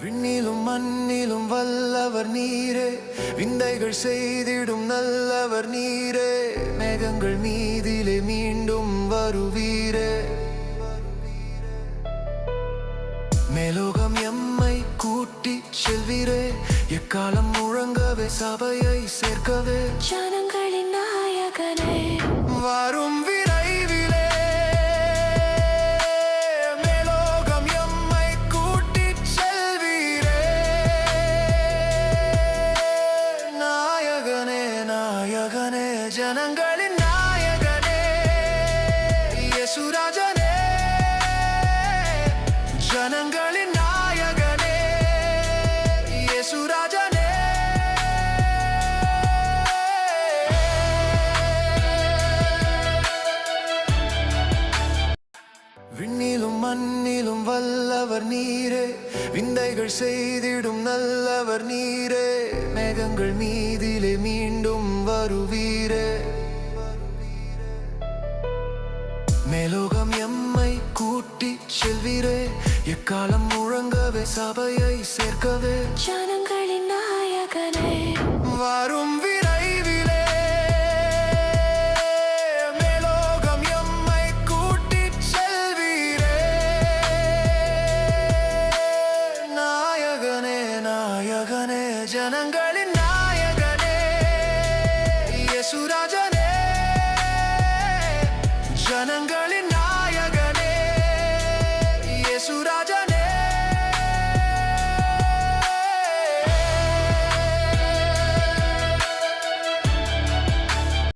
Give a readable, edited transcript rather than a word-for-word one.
விண்ணிலும் மண்ணிலும் வல்லவர் நீரே, விந்தைகள் செய்திடும் நல்லவர் நீரே. மேகங்கள் மீதிலே மீண்டும் வருவீரே, மேலோகம் எம்மை கூட்டி செல்வீரே. எக்காலம் முழங்கவே சபையை சேர்க்கவே, ஜனங்களின் நாயகனே வரும் விரைவிலே. மேலோகம் எம்மை கூட்டி செல்வீரே, நாயகனே நாயகனே ஜனங்களின் நாயகனே, இயேசுராஜனே ஜனங்களின் நாயகனே, இயேசுராஜனே. விண்ணிலும் மண்ணிலும் வல்லவர் நீரே, விந்தைகள் செய்திடும் நல்லவர் நீரே. மேகங்கள் மீதிலே மீண்டும் வருவீரே, மேலோகம் எம்மை கூட்டி செல்வீரே. எக்காலம் முழங்கவே சபையை சேர்க்கவே, ஜனங்களின் நாயகனே வரும்